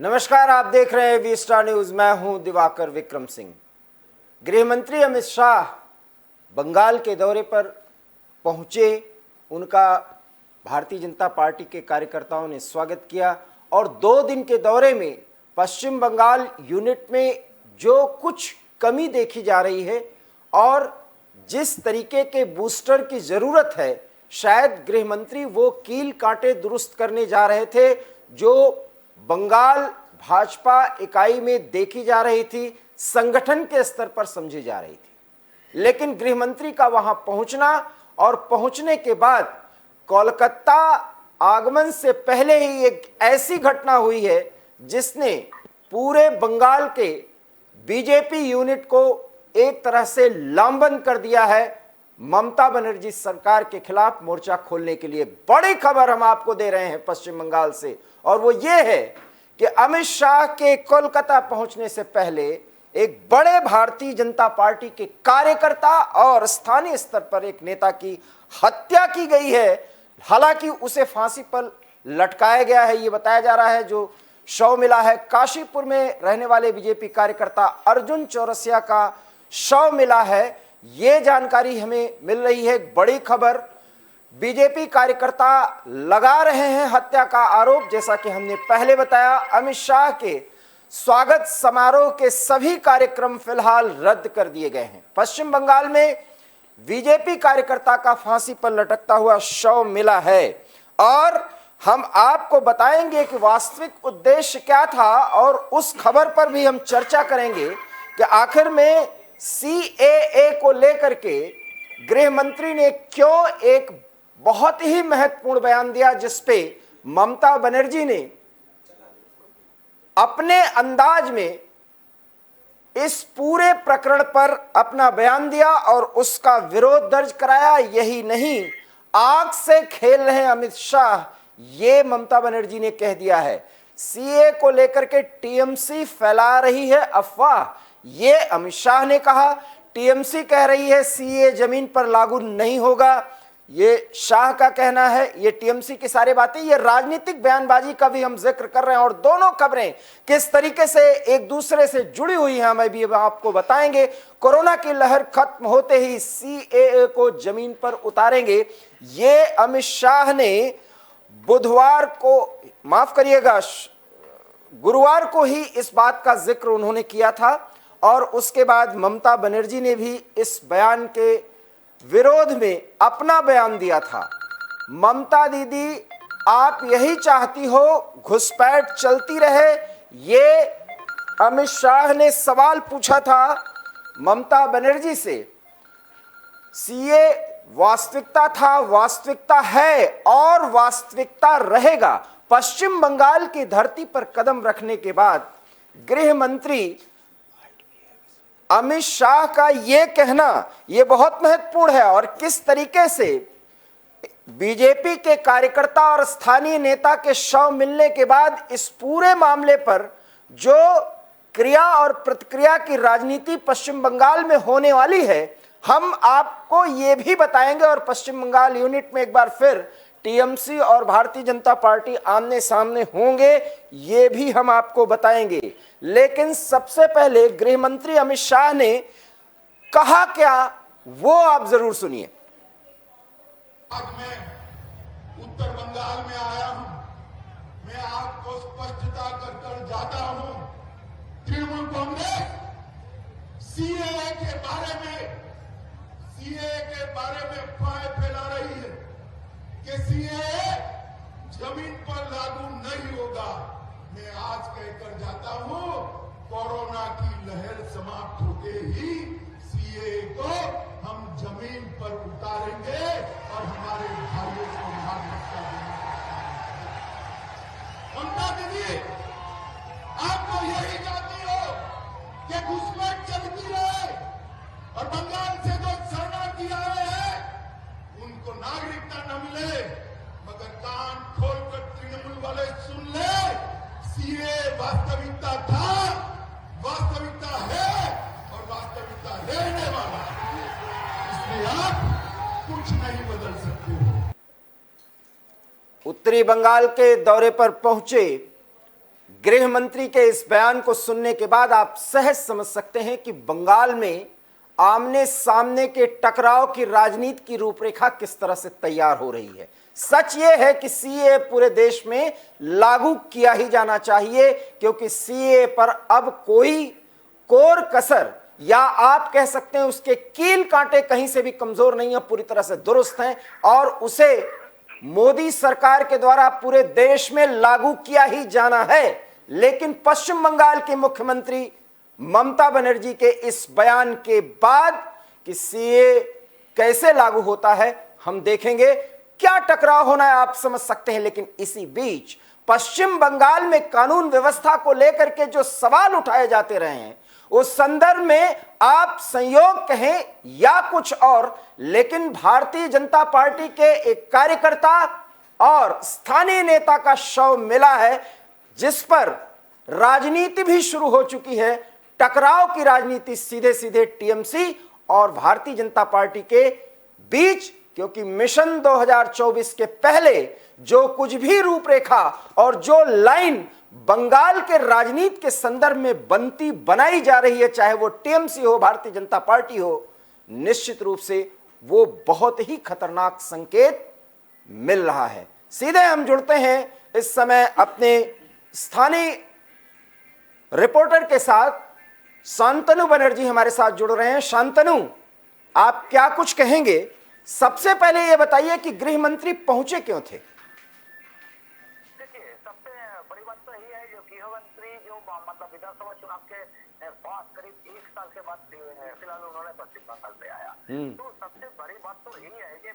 नमस्कार, आप देख रहे हैं वी स्टार न्यूज। मैं हूं दिवाकर विक्रम सिंह। गृह मंत्री अमित शाह बंगाल के दौरे पर पहुंचे। उनका भारतीय जनता पार्टी के कार्यकर्ताओं ने स्वागत किया और 2 दिन के दौरे में पश्चिम बंगाल यूनिट में जो कुछ कमी देखी जा रही है और जिस तरीके के बूस्टर की जरूरत है, शायद गृह मंत्री वो कील कांटे दुरुस्त करने जा रहे थे जो बंगाल भाजपा इकाई में देखी जा रही थी, संगठन के स्तर पर समझी जा रही थी। लेकिन गृह मंत्री का वहां पहुंचना और पहुंचने के बाद कोलकाता आगमन से पहले ही एक ऐसी घटना हुई है जिसने पूरे बंगाल के बीजेपी यूनिट को एक तरह से लामबंद कर दिया है। ममता बनर्जी सरकार के खिलाफ मोर्चा खोलने के लिए बड़ी खबर हम आपको दे रहे हैं पश्चिम बंगाल से, और वो ये है कि अमित शाह के कोलकाता पहुंचने से पहले एक बड़े भारतीय जनता पार्टी के कार्यकर्ता और स्थानीय स्तर पर एक नेता की हत्या की गई है। हालांकि उसे फांसी पर लटकाया गया है, ये बताया जा रहा है। जो शव मिला है काशीपुर में रहने वाले बीजेपी कार्यकर्ता अर्जुन चौरसिया का शव मिला है, ये जानकारी हमें मिल रही है। बड़ी खबर, बीजेपी कार्यकर्ता लगा रहे हैं हत्या का आरोप। जैसा कि हमने पहले बताया, अमित शाह के स्वागत समारोह के सभी कार्यक्रम फिलहाल रद्द कर दिए गए हैं। पश्चिम बंगाल में बीजेपी कार्यकर्ता का फांसी पर लटकता हुआ शव मिला है और हम आपको बताएंगे कि वास्तविक उद्देश्य क्या था और उस खबर पर भी हम चर्चा करेंगे कि आखिर में सीएए को लेकर के गृह मंत्री ने क्यों एक बहुत ही महत्वपूर्ण बयान दिया, जिसपे ममता बनर्जी ने अपने अंदाज में इस पूरे प्रकरण पर अपना बयान दिया और उसका विरोध दर्ज कराया। यही नहीं, आग से खेल रहे हैं अमित शाह, ये ममता बनर्जी ने कह दिया है। सीए को लेकर के टीएमसी फैला रही है अफवाह, ये अमित शाह ने कहा। टीएमसी कह रही है सीए जमीन पर लागू नहीं होगा, ये शाह का कहना है। ये टीएमसी की सारी बातें, ये राजनीतिक बयानबाजी का भी हम जिक्र कर रहे हैं और दोनों खबरें किस तरीके से एक दूसरे से जुड़ी हुई हैं हमें भी आपको बताएंगे। कोरोना की लहर खत्म होते ही सीएए को जमीन पर उतारेंगे, ये अमित शाह ने बुधवार को, माफ करिएगा, गुरुवार को ही इस बात का जिक्र उन्होंने किया था और उसके बाद ममता बनर्जी ने भी इस बयान के विरोध में अपना बयान दिया था। ममता दीदी, आप यही चाहती हो घुसपैठ चलती रहे, ये अमित शाह ने सवाल पूछा था ममता बनर्जी से। सीए वास्तविकता था, वास्तविकता है और वास्तविकता रहेगा। पश्चिम बंगाल की धरती पर कदम रखने के बाद गृह मंत्री अमित शाह का ये कहना ये बहुत महत्वपूर्ण है और किस तरीके से बीजेपी के कार्यकर्ता और स्थानीय नेता के शव मिलने के बाद इस पूरे मामले पर जो क्रिया और प्रतिक्रिया की राजनीति पश्चिम बंगाल में होने वाली है, हम आपको ये भी बताएंगे। और पश्चिम बंगाल यूनिट में एक बार फिर टीएमसी और भारतीय जनता पार्टी आमने सामने होंगे, ये भी हम आपको बताएंगे। लेकिन सबसे पहले गृह मंत्री अमित शाह ने कहा क्या, वो आप जरूर सुनिए। आज मैं उत्तर बंगाल में आया हूं, मैं आपको स्पष्टता कर जाता हूं, तृणमूल कांग्रेस सीएए के बारे में अफवाहें फैला रही है कि सीएए जमीन पर लागू नहीं होगा। मैं आज कहकर जाता हूं, कोरोना की लहर समाप्त होते ही सीएए को हम जमीन पर उतारेंगे और हमारे भाइयों को नागरिकता देंगे। ममता दीदी, आप तो यही चाहती हो कि घुसपैठ चलती रहे और बंगाल से जो शरणार्थी आए हैं उनको नागरिकता न मिले, मगर कान खोलकर तृणमूल वाले सुन ले, सीए वास्तविकता था, वास्तविकता है और वास्तविकता रहने वाला, इसलिए आप कुछ नहीं बदल सकते हो। उत्तरी बंगाल के दौरे पर पहुंचे गृह मंत्री के इस बयान को सुनने के बाद आप सहज समझ सकते हैं कि बंगाल में आमने सामने के टकराव की राजनीति की रूपरेखा किस तरह से तैयार हो रही है। सच यह है कि सीए पूरे देश में लागू किया ही जाना चाहिए, क्योंकि सीए पर अब कोई कोर कसर, या आप कह सकते हैं उसके कील कांटे कहीं से भी कमजोर नहीं है, पूरी तरह से दुरुस्त हैं और उसे मोदी सरकार के द्वारा पूरे देश में लागू किया ही जाना है। लेकिन पश्चिम बंगाल के मुख्यमंत्री ममता बनर्जी के इस बयान के बाद कि सीए कैसे लागू होता है हम देखेंगे। क्या टकराव होना है आप समझ सकते हैं। लेकिन इसी बीच पश्चिम बंगाल में कानून व्यवस्था को लेकर के जो सवाल उठाए जाते रहे हैं, उस संदर्भ में आप संयोग कहें या कुछ और, लेकिन भारतीय जनता पार्टी के एक कार्यकर्ता और स्थानीय नेता का शव मिला है, जिस पर राजनीति भी शुरू हो चुकी है। टकराव की राजनीति सीधे सीधे टीएमसी और भारतीय जनता पार्टी के बीच, क्योंकि मिशन 2024 के पहले जो कुछ भी रूपरेखा और जो लाइन बंगाल के राजनीति के संदर्भ में बनाई जा रही है, चाहे वो टीएमसी हो, भारतीय जनता पार्टी हो, निश्चित रूप से वो बहुत ही खतरनाक संकेत मिल रहा है। सीधे हम जुड़ते हैं इस समय अपने स्थानीय रिपोर्टर के साथ। शांतनु बनर्जी हमारे साथ जुड़ रहे हैं। शांतनु, आप क्या कुछ कहेंगे? सबसे पहले यह बताइए कि गृह मंत्री पहुंचे क्यों थे? देखिए, सबसे बड़ी बात तो यही है जो गृह मंत्री जो मतलब विधानसभा चुनाव के बाद करीब 1 साल के बाद फिलहाल उन्होंने पश्चिम बंगाल पे आया। तो सबसे बड़ी बात तो यही है कि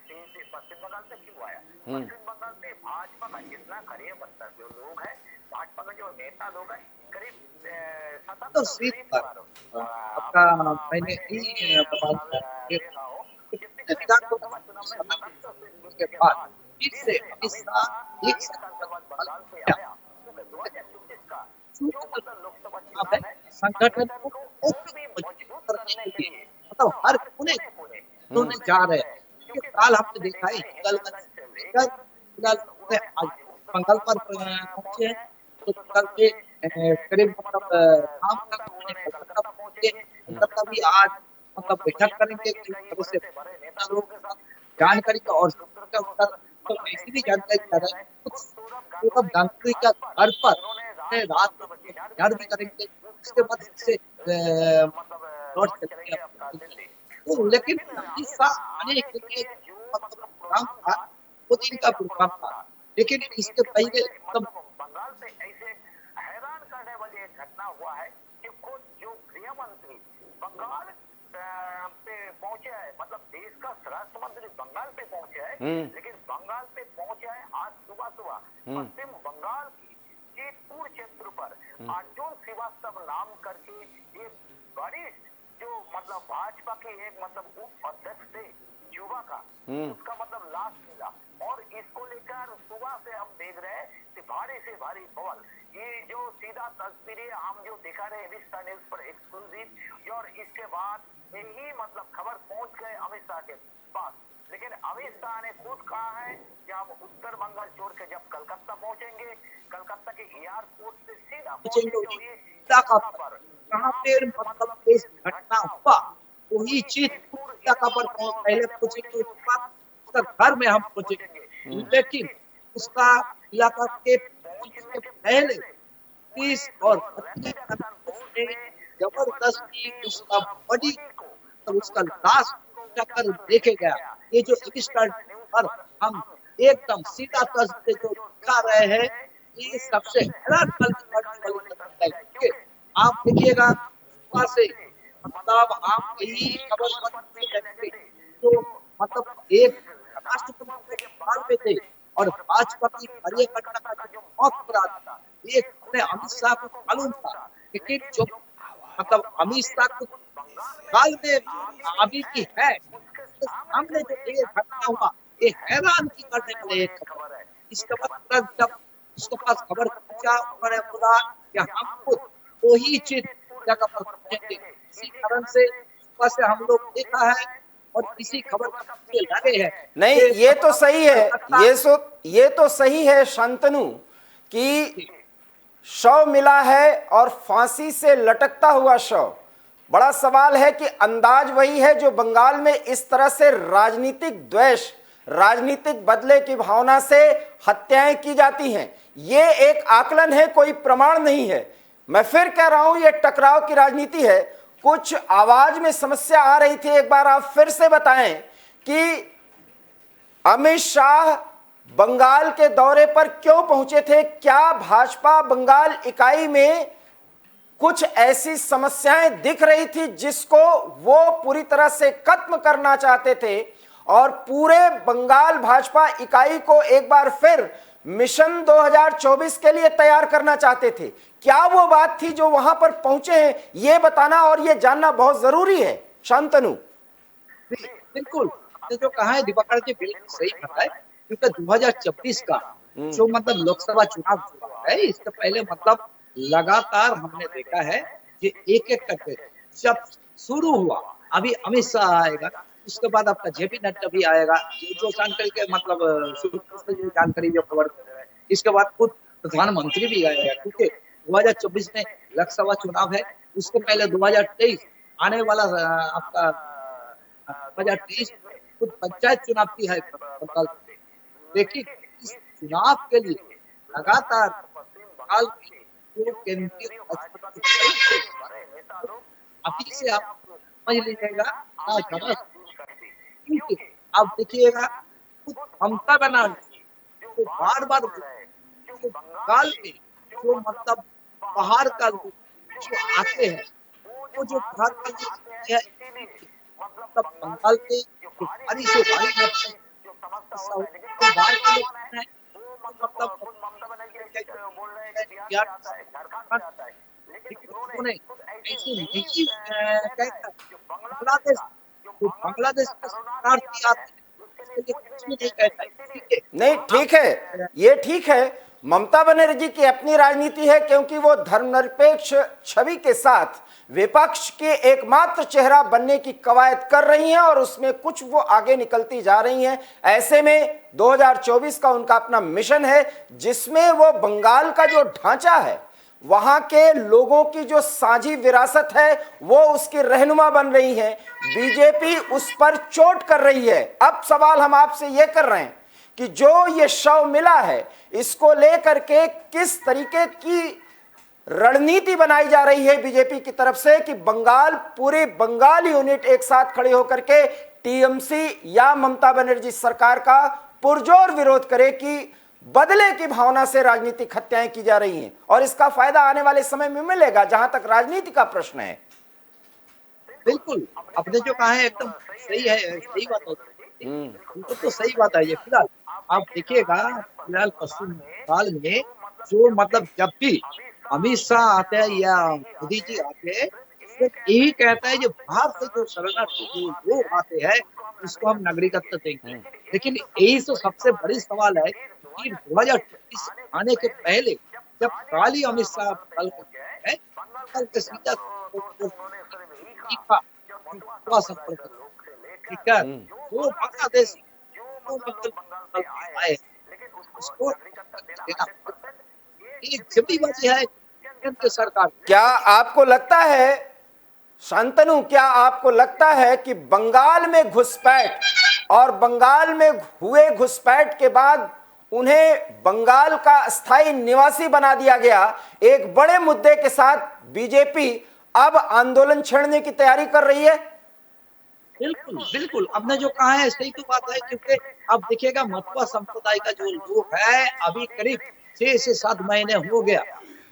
पश्चिम बंगाल से क्यों आया। पश्चिम बंगाल में भाजपा का जितना करिए मतलब जो लोग हैं, भाजपा के जो नेता लोग हैं, करीब तो सीट पर आपका मैंने विधानसभा चुनाव के बाद फिर से अमित शाह एक संगठन को मजबूत करने के लिए मतलब हर कोने उन्होंने जा रहे हैं। क्योंकि काल हमने देखा है फिलहाल बंगाल पर पहुंचे हैं, तो कल से करीब मतलब कलकत्ता भी आज मतलब बैठक करेंगे से लोग जानकारी का और तो ऐसी भी जानकारी कर रहे हैं कुछ जानकारी का घर पर रात विचार भी करेंगे, उसके बाद से लौट सकते हैं। तो लेकिन इस आने के लिए प्रोग्राम था, वो दिन का प्रोग्राम था, लेकिन इसके पहले तब बंगाल से ऐसे हैरान करने वाली एक घटना हुआ है कि खुद जो गृह मंत्री बंगाल पे पहुंचे हैं, मतलब देश का स्वराष्ट्र मंत्री बंगाल पे पहुंचे हैं, लेकिन बंगाल पे पहुंचे हैं आज सुबह पश्चिम बंगाल की जेतपुर क्षेत्र पर अर्जुन श्रीवास्तव नाम करके एक वरिष्ठ जो मतलब भाजपा के एक मतलब उप अध्यक्ष थे युवा का, उसका मतलब लाश मिला। और इसको लेकर सुबह से हम देख रहे हैं कि भारी से भारी बवाल। ये जो सीधा तस्वीरें हम जो दिखा रहे हैं विस्टा न्यूज पर एक्सक्लूसिव, और इसके बाद यही मतलब खबर पहुंच गए अमित शाह के पास। लेकिन अमित शाह ने खुद कहा है कि हम उत्तर बंगाल छोड़ के जब कलकत्ता पहुंचेंगे, कलकत्ता के एयरपोर्ट से सीधा पहुंचेंगे कहाँ पे मतलब इस घटना हुआ वही चीज पर पहले पहुंचेंगे, उसका घर में हम पहुंचेंगे, लेकिन उसका इलाका के पहले 30 और 25 जबरदस्ती उसका बॉडी तो उसका लाश कर देखे गया। ये जो स्टार्ट पर हम एकदम सीधा तर्ज पे जो दिखा रहे हैं, ये सबसे हैरान वाली आप देखिएगा से मतलब आप यही खबर तो मतलब एक राष्ट्रपति के बाहर में थे और भाजपा की कार्यकर्ता का जो मौत हो रहा था, ये अमित शाह को मालूम था, लेकिन जो मतलब अमित शाह को काल में अभी की है सामने जो ये घटना हुआ, ये हैरान की करने वाले एक खबर है। इसके बाद जब उसके पास खबर पहुंचा उन्होंने बोला कि हम खुद वही चीज जगह पर पहुंचेंगे। इसी कारण से हम लोग देखा है और इसी खबर से लगे हैं। नहीं, ये तो सही है, ये तो सही है शांतनु कि शव मिला है और फांसी से लटकता हुआ शव। बड़ा सवाल है कि अंदाज वही है जो बंगाल में इस तरह से राजनीतिक द्वेष, राजनीतिक बदले की भावना से हत्याएं की जाती हैं। ये एक आकलन है, कोई प्रमाण नहीं है। मैं फिर कह रहा हूं, ये टकराव की राजनीति है। कुछ आवाज में समस्या आ रही थी, एक बार आप फिर से बताएं कि अमित शाह बंगाल के दौरे पर क्यों पहुंचे थे? क्या भाजपा बंगाल इकाई में कुछ ऐसी समस्याएं दिख रही थी जिसको वो पूरी तरह से खत्म करना चाहते थे और पूरे बंगाल भाजपा इकाई को एक बार फिर मिशन 2024 के लिए तैयार करना चाहते थे? क्या वो बात थी जो वहां पर पहुंचे हैं? ये बताना और ये जानना बहुत जरूरी है। शांतनु। बिल्कुल, ये जो कहा है दिवाकर जी बिल्कुल सही कहा है, क्योंकि 2024 का जो मतलब लोकसभा चुनाव हुआ है, इससे पहले मतलब लगातार हमने देखा है कि एक एक करके जब शुरू हुआ, अभी अमित शाह आएगा, उसके बाद आपका जेपी नड्डा भी आएगा, जो जानकारी के मतलब शुरू से जो जानकारी जो खबर, इसके बाद खुद प्रधानमंत्री भी आएगा, क्योंकि 2024 में लोकसभा चुनाव है। उसके पहले 2023 आने वाला आपका 2023 खुद पंचायत चुनाव की है बंगाल। लेकिन इस चुनाव के लिए लगातार बंगाल की जो केंद्रीय अभी से आप समझ लीजिएगा, क्योंकि आप देखिएगा खुद ममता बनर्जी जो बार बार जो बंगाल के जो मतलब बाहर का लोग जो आते हैं, वो जो बाहर का लोग है, मतलब बंगाल के जो भारी से भारी बाहर के लोग हैं, मतलब बांग्लादेश का शरणार्थी आते हैं, कुछ भी नहीं कहता है। नहीं, ठीक है, ये ठीक है। ममता बनर्जी की अपनी राजनीति है, क्योंकि वो धर्मनिरपेक्ष छवि के साथ विपक्ष के एकमात्र चेहरा बनने की कवायद कर रही हैं और उसमें कुछ वो आगे निकलती जा रही हैं। ऐसे में 2024 का उनका अपना मिशन है, जिसमें वो बंगाल का जो ढांचा है, वहां के लोगों की जो साझी विरासत है, वो उसकी रहनुमा बन रही है। बीजेपी उस पर चोट कर रही है। अब सवाल हम आपसे ये कर रहे हैं कि जो ये शव मिला है, इसको लेकर के किस तरीके की रणनीति बनाई जा रही है बीजेपी की तरफ से कि बंगाल, पूरे बंगाल यूनिट एक साथ खड़े होकर के टीएमसी या ममता बनर्जी सरकार का पुरजोर विरोध करे कि बदले की भावना से राजनीतिक हत्याएं की जा रही हैं और इसका फायदा आने वाले समय में मिलेगा, जहां तक राजनीति का प्रश्न है। बिल्कुल, आपने जो कहा है एकदम सही है, सही बात है, तो सही बात है। ये फिलहाल आप देखिएगा, फिलहाल पश्चिम बंगाल में जो मतलब जब भी अमित शाह आते हैं या मोदी जी आते हैं, सिर्फ यही कहता है जो बाहर से जो शरणार्थी जो लोग आते हैं उसको हम नागरिकत्व देंगे। लेकिन यही तो सबसे बड़ी सवाल है कि 2024 आने के पहले जब काली अमित शाह कल के सीधा संपर्क, ठीक है, वो बांग्लादेश मतलब आए उसको एक जिम्मेदारी है केंद्र सरकार। क्या आपको लगता है, शांतनु, क्या आपको लगता है कि बंगाल में घुसपैठ और बंगाल में हुए घुसपैठ के बाद उन्हें बंगाल का स्थायी निवासी बना दिया गया, एक बड़े मुद्दे के साथ बीजेपी अब आंदोलन छेड़ने की तैयारी कर रही है? बिल्कुल बिल्कुल, आपने जो कहा है सही तो बात है, क्योंकि अब देखिएगा मतुआ संप्रदाय का जो लोग है, अभी करीब 6 से 7 महीने हो गया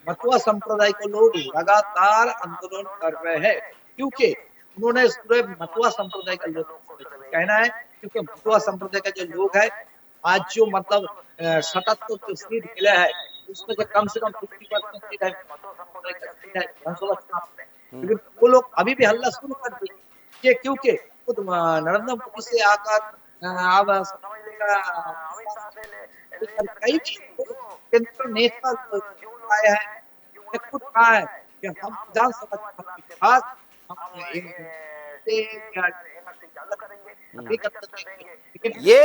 मतुआ संप्रदाय को लोग लगातार आंदोलन कर रहे हैं, क्योंकि उन्होंने पूरे मतुआ संप्रदाय का लोग कहना है, क्योंकि मतुआ संप्रदाय का जो लोग है आज जो मतलब 77 जो सीट मिले है उसमें से कम 50% सीट है मतुआ संप्रदाय का सीट है विधानसभा चुनाव में। लेकिन वो लोग अभी भी हल्ला शुरू कर दिए, क्योंकि खुद नरेंद्र मोदी से आकर अब कई केंद्र नेता आए हैं, खुद कहा है कि हम विधानसभा ये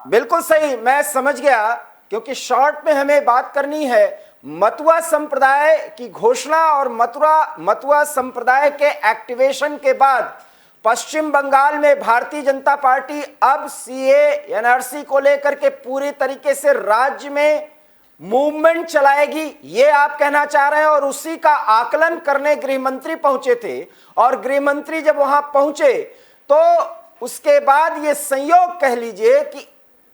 बिल्कुल सही, मैं समझ गया, क्योंकि शॉर्ट में हमें बात करनी है। मतुआ संप्रदाय की घोषणा और मतुआ संप्रदाय के एक्टिवेशन के बाद पश्चिम बंगाल में भारतीय जनता पार्टी अब सीए एनआरसी को लेकर के पूरी तरीके से राज्य में मूवमेंट चलाएगी, ये आप कहना चाह रहे हैं। और उसी का आकलन करने गृह मंत्री पहुंचे थे, और गृह मंत्री जब वहां पहुंचे तो उसके बाद ये संयोग कह लीजिए कि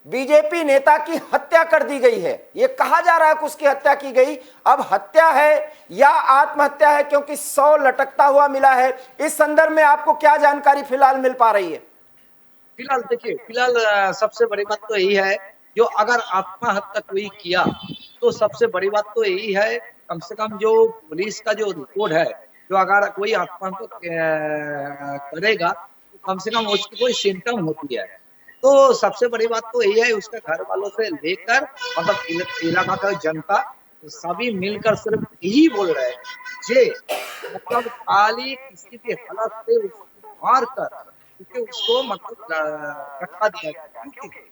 बीजेपी नेता की हत्या कर दी गई है। ये कहा जा रहा है कि उसकी हत्या की गई। अब हत्या है या आत्महत्या है, क्योंकि 100 लटकता हुआ मिला है। इस संदर्भ में आपको क्या जानकारी फिलहाल मिल पा रही है? फिलहाल देखिए, सबसे बड़ी बात तो यही है, जो अगर आत्महत्या कोई किया तो सबसे बड़ी बात तो यही है, कम से कम जो पुलिस का जो रिपोर्ट है, जो अगर कोई आत्महत्या करेगा तो कम से कम उसकी कोई सिम्टम होती है। तो सबसे बड़ी बात तो यही है, उसके घर वालों से लेकर मतलब इलाका का जनता सभी मिलकर सिर्फ यही बोल रहे हैं जे मतलब खाली किसी भी हालत से उसको मार कर क्योंकि उसको मतलब रखा दिया गया। क्योंकि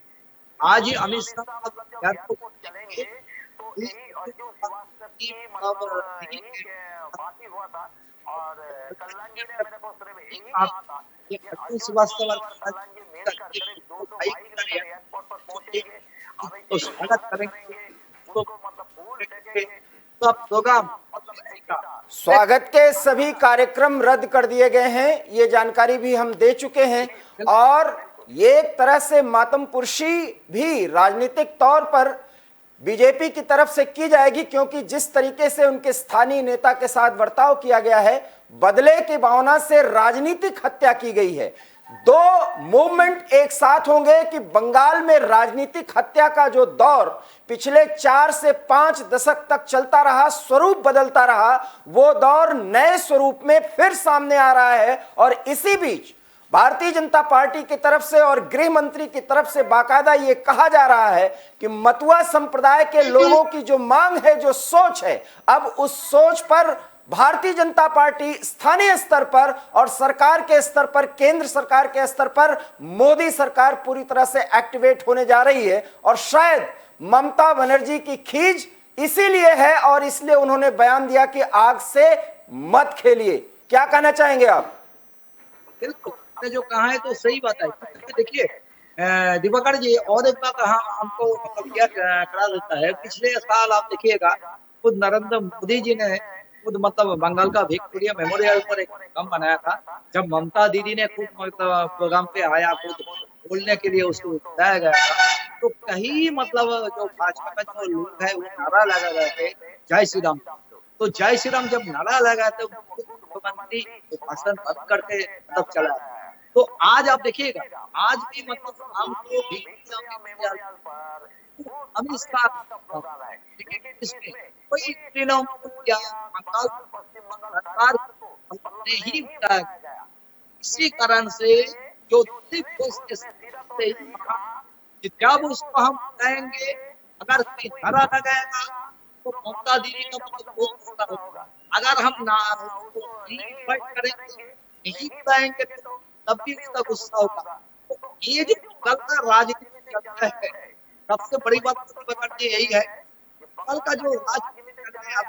आज ही अमित शाह चलेंगे तो यही अर्जुन श्रीवास्तव की बात ही हुआ था। और कल्याण जी ने मेरे को सिर्फ यही कहा था कि अर्जुन श्रीवास्तव कल्याण जी मेल कर करीब 200 बाइक एयरपोर्ट पर पहुंचेंगे, तो स्वागत करेंगे, उनको मतलब फूल फेंकेंगे। सब प्रोग्राम स्वागत के सभी कार्यक्रम रद्द कर दिए गए हैं, ये जानकारी भी हम दे चुके हैं। और ये एक तरह से मातमपुरशी भी राजनीतिक तौर पर बीजेपी की तरफ से की जाएगी, क्योंकि जिस तरीके से उनके स्थानीय नेता के साथ बर्ताव किया गया है, बदले की भावना से राजनीतिक हत्या की गई है। दो मूवमेंट एक साथ होंगे कि बंगाल में राजनीतिक हत्या का जो दौर पिछले 4 से 5 दशक तक चलता रहा, स्वरूप बदलता रहा, वो दौर नए स्वरूप में फिर सामने आ रहा है। और इसी बीच भारतीय जनता पार्टी की तरफ से और गृह मंत्री की तरफ से बाकायदा ये कहा जा रहा है कि मतुआ संप्रदाय के लोगों की जो मांग है, जो सोच है, अब उस सोच पर भारतीय जनता पार्टी स्थानीय स्तर पर और सरकार के स्तर पर, केंद्र सरकार के स्तर पर मोदी सरकार पूरी तरह से एक्टिवेट होने जा रही है। और शायद ममता बनर्जी की खींच इसीलिए है और इसलिए उन्होंने बयान दिया कि आग से मत खेलिए। क्या कहना चाहेंगे आप? बिल्कुल, जो कहा है तो सही बात है। देखिए दिवाकर जी, और एक बात हमको मतलब क्या करा देता है, पिछले साल आप देखिएगा खुद नरेंद्र मोदी जी ने खुद मतलब बंगाल का विक्टोरिया मेमोरियल पर एक प्रोग्राम बनाया था। जब ममता दीदी ने खुद प्रोग्राम पे आया, खुद बोलने के लिए उसको बुलाया गया था, तो कहीं मतलब जो भाजपा का जो लोग है वो नारा लगा रहे थे जय श्री राम। तो जय श्री राम जब नारा लगा तो मुख्यमंत्री भाषण बंद करके तब चला। तो आज आप देखिएगा, आज भी मतलब हमको अमित शाह कोई चुनाव या बंगाल सरकार ने ही बताया गया। इसी कारण से जो जब उसको हम बताएंगे अगर कोई धरा लगाएगा तो ममता दीदी का बहुत होगा। अगर हम करेंगे नहीं बताएंगे तब भी उसका गुस्सा होगा। तो ये जो कल का राजनीति चलता है, सबसे बड़ी बात तो यही है, कल का जो राजनीति चल रहा है आप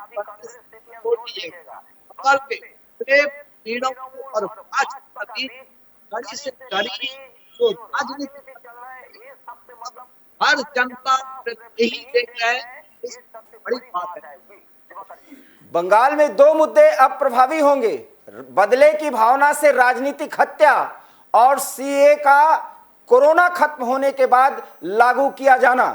छोड़ दीजिएगा, कल पे प्रेम पीड़ों और भाजपा की कड़ी से कड़ी जो राजनीति चल रहा है, ये सबसे मतलब हर जनता यही देख रहा है, इस सबसे बड़ी बात है। बंगाल में 2 मुद्दे अब प्रभावी होंगे, बदले की भावना से राजनीतिक हत्या और सीए का कोरोना खत्म होने के बाद लागू किया जाना।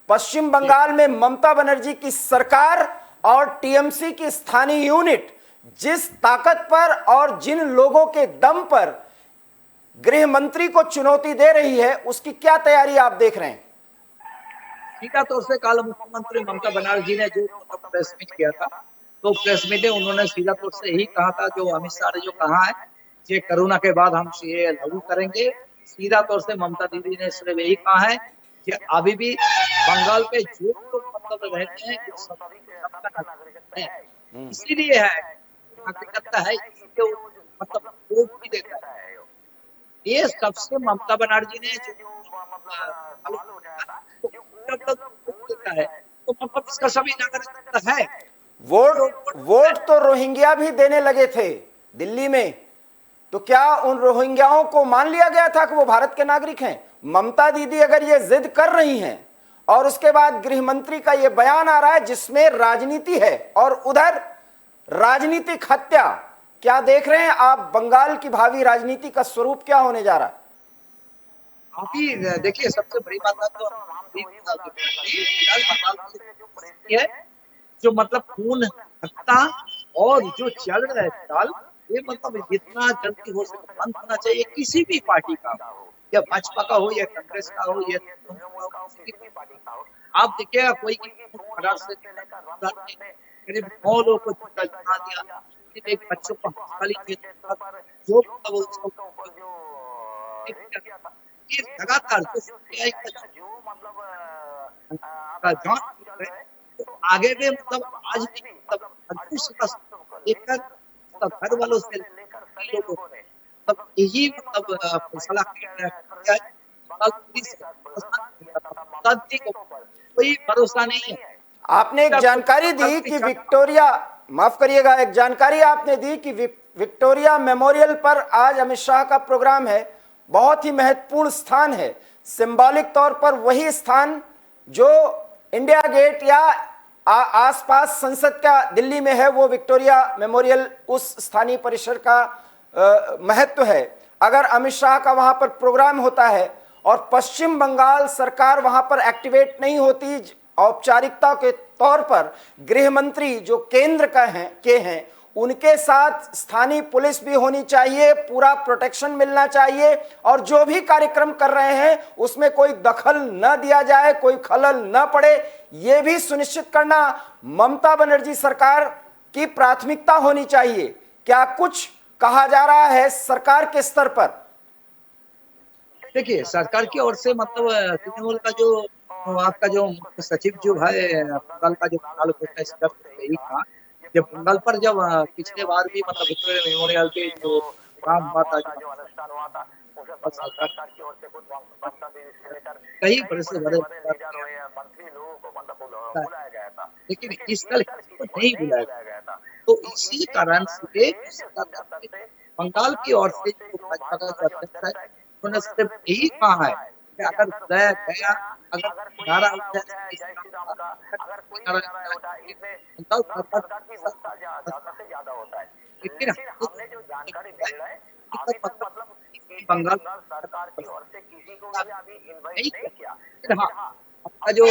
पश्चिम बंगाल में ममता बनर्जी की सरकार और टीएमसी की स्थानीय यूनिट जिस ताकत पर और जिन लोगों के दम पर गृह मंत्री को चुनौती दे रही है, उसकी क्या तैयारी आप देख रहे हैं? सीधा तौर से कल मुख्यमंत्री ममता बनर्जी ने जो प्रेस मीट किया था, तो प्रेस मीट में उन्होंने सीधा तौर से यही कहा था जो अमित शाह ने जो कहा है कि कोरोना के बाद हम सीए लागू करेंगे। सीधा तौर से ममता दीदी ने सिर्फ यही कहा है कि अभी भी बंगाल पे जो लोग मतलब रहते हैं इसीलिए है नागरिकता है, मतलब वोट भी देता है। ये सबसे ममता बनर्जी ने जो है तो मतलब इसका सभी नागरिक है। वोट तो रोहिंग्या भी देने लगे थे दिल्ली में, तो क्या उन रोहिंग्याओं को मान लिया गया था कि वो भारत के नागरिक हैं? ममता दीदी अगर ये जिद कर रही हैं और उसके बाद गृह मंत्री का ये बयान आ रहा है जिसमें राजनीति है और उधर राजनीतिक हत्या, क्या देख रहे हैं आप बंगाल की भावी राजनीति का स्वरूप क्या होने जा रहा है? अभी देखिए, सबसे बड़ी बात तो है जो मतलब खून हत्या और जो चल रहा है चाल, ये मतलब जितना जल्दी हो सके बंद होना चाहिए किसी भी पार्टी का, या भाजपा का हो या कांग्रेस का हो या आप देखिएगा कोई महाराष्ट्र से करीब 9 लोगों को जिंदा जला दिया, एक बच्चों को खाली जो मतलब उसको ये लगातार तो आगे में मतलब आज भी मतलब लेकर घर वालों से लोगों को मतलब यही मतलब फैसला कोई भरोसा नहीं है। आपने एक जानकारी दी कि विक्टोरिया, माफ करिएगा, एक जानकारी आपने दी कि विक्टोरिया मेमोरियल पर आज अमित शाह का प्रोग्राम है। बहुत ही महत्वपूर्ण स्थान है, सिंबॉलिक तौर पर वही स्थान जो इंडिया गेट या आसपास संसद का दिल्ली में है, वो विक्टोरिया मेमोरियल उस स्थानीय परिसर का महत्व है। अगर अमित शाह का वहां पर प्रोग्राम होता है और पश्चिम बंगाल सरकार वहां पर एक्टिवेट नहीं होती, औपचारिकता के तौर पर गृह मंत्री जो केंद्र का हैं उनके साथ स्थानीय पुलिस भी होनी चाहिए, पूरा प्रोटेक्शन मिलना चाहिए और जो भी कार्यक्रम कर रहे हैं उसमें कोई दखल न दिया जाए, कोई खलल न पड़े, यह भी सुनिश्चित करना ममता बनर्जी सरकार की प्राथमिकता होनी चाहिए। क्या कुछ कहा जा रहा है सरकार के स्तर पर? देखिए, सरकार की ओर से मतलब तृणमूल का जो आपका जो सचिव जो है बंगाल का जो बंगाल होता है यही था, जब बंगाल पर जब पिछले बार भी मतलब विक्टोरिया मेमोरियल पे जो काम हुआ था, कई बड़े से बड़े लेकिन इस कल नहीं बुलाया गया, तो इसी कारण से बंगाल की ओर से जो भाजपा का जो अध्यक्ष है उन्होंने सिर्फ यही कहा है कि अगर बुलाया गया, अगर नारा लेकिन हमने जो जानकारी मिल रहा है अभी तक मतलब बंगाल सरकार की ओर से किसी को भी अभी इनवाइट नहीं किया। हाँ, आपका जो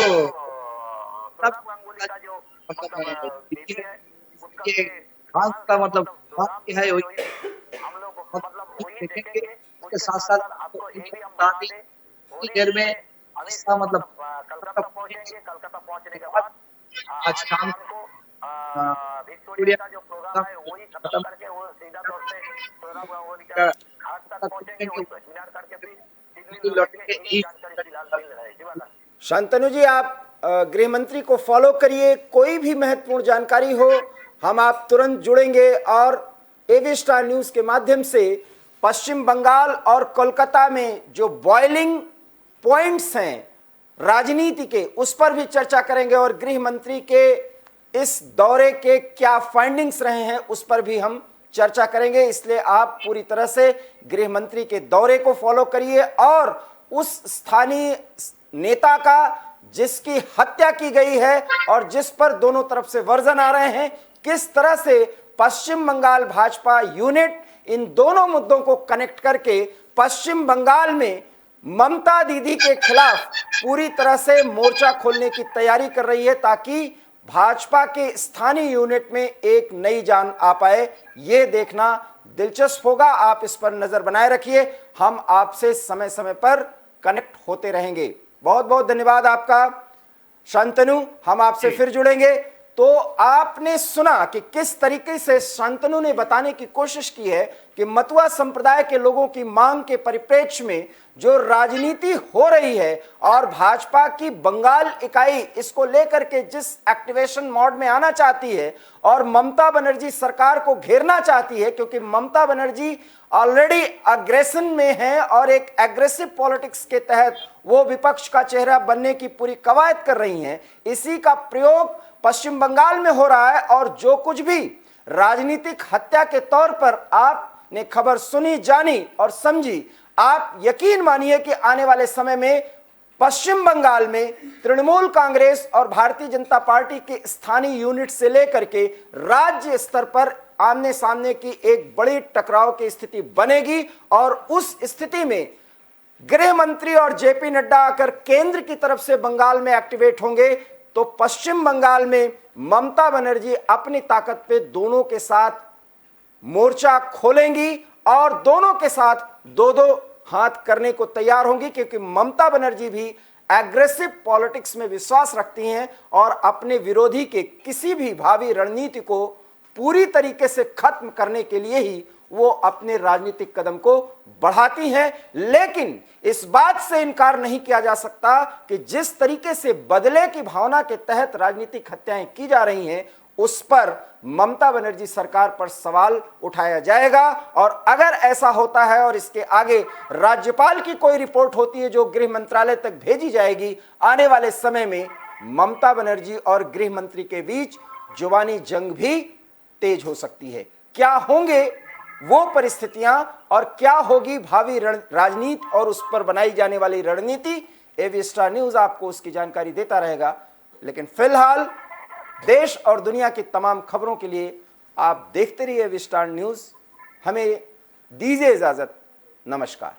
गंगुली का जो उसके खास का मतलब बात है हम लोग मतलब वही देखेंगे। उसके साथ साथ आपको ये भी हम बता दें थोड़ी देर में इसका मतलब कलकत्ता पहुंचेंगे। कलकत्ता पहुंचने के बाद आज शाम को विक्टोरिया का जो प्रोग्राम है वही खत्म करके वो सीधा तौर से सोहराब गांगुली का घाट तक पहुंचेंगे, वही सेमिनार करके फिर दिल्ली लौटेंगे। यही जानकारी फिलहाल मिल रहा है। जी बाला शांतनु जी, आप गृह मंत्री को फॉलो करिए, कोई भी महत्वपूर्ण जानकारी हो हम आप तुरंत जुड़ेंगे और एवी स्टार न्यूज के माध्यम से पश्चिम बंगाल और कोलकाता में जो बॉइलिंग पॉइंट्स हैं राजनीति के, उस पर भी चर्चा करेंगे और गृह मंत्री के इस दौरे के क्या फाइंडिंग्स रहे हैं उस पर भी हम चर्चा करेंगे। इसलिए आप पूरी तरह से गृह मंत्री के दौरे को फॉलो करिए और उस स्थानीय नेता का जिसकी हत्या की गई है और जिस पर दोनों तरफ से वर्जन आ रहे हैं, किस तरह से पश्चिम बंगाल भाजपा यूनिट इन दोनों मुद्दों को कनेक्ट करके पश्चिम बंगाल में ममता दीदी के खिलाफ पूरी तरह से मोर्चा खोलने की तैयारी कर रही है ताकि भाजपा के स्थानीय यूनिट में एक नई जान आ पाए। यह देखना दिलचस्प होगा। आप इस पर नजर बनाए रखिए, हम आपसे समय समय पर कनेक्ट होते रहेंगे। बहुत बहुत धन्यवाद आपका शांतनु, हम आपसे फिर जुड़ेंगे। तो आपने सुना कि किस तरीके से शांतनु ने बताने की कोशिश की है कि मतुआ संप्रदाय के लोगों की मांग के परिप्रेक्ष्य में जो राजनीति हो रही है और भाजपा की बंगाल इकाई इसको लेकर के जिस एक्टिवेशन मोड में आना चाहती है और ममता बनर्जी सरकार को घेरना चाहती है, क्योंकि ममता बनर्जी ऑलरेडी अग्रेशन में है और एक एग्रेसिव पॉलिटिक्स के तहत वो विपक्ष का चेहरा बनने की पूरी कवायद कर रही हैं। इसी का प्रयोग पश्चिम बंगाल में हो रहा है और जो कुछ भी राजनीतिक हत्या के तौर पर आपने खबर सुनी, जानी और समझी, आप यकीन मानिए कि आने वाले समय में पश्चिम बंगाल में तृणमूल कांग्रेस और भारतीय जनता पार्टी के स्थानीय यूनिट से लेकर के राज्य स्तर पर आमने सामने की एक बड़ी टकराव की स्थिति बनेगी और उस स्थिति में गृह मंत्री और जेपी नड्डा आकर केंद्र की तरफ से बंगाल में एक्टिवेट होंगे तो पश्चिम बंगाल में ममता बनर्जी अपनी ताकत पे दोनों के साथ मोर्चा खोलेंगी और दोनों के साथ दो दो हाथ करने को तैयार होंगी, क्योंकि ममता बनर्जी भी एग्रेसिव पॉलिटिक्स में विश्वास रखती हैं और अपने विरोधी के किसी भी भावी रणनीति को पूरी तरीके से खत्म करने के लिए ही वो अपने राजनीतिक कदम को बढ़ाती हैं। लेकिन इस बात से इनकार नहीं किया जा सकता कि जिस तरीके से बदले की भावना के तहत राजनीतिक हत्याएं की जा रही हैं उस पर ममता बनर्जी सरकार पर सवाल उठाया जाएगा। और अगर ऐसा होता है और इसके आगे राज्यपाल की कोई रिपोर्ट होती है जो गृह मंत्रालय तक भेजी जाएगी, आने वाले समय में ममता बनर्जी और गृह मंत्री के बीच जुबानी जंग भी तेज हो सकती है। क्या होंगे वो परिस्थितियां और क्या होगी भावी राजनीति और उस पर बनाई जाने वाली रणनीति, एबी स्टार न्यूज आपको उसकी जानकारी देता रहेगा। लेकिन फिलहाल देश और दुनिया की तमाम खबरों के लिए आप देखते रहिए एबी स्टार न्यूज। हमें दीजिए इजाजत। नमस्कार।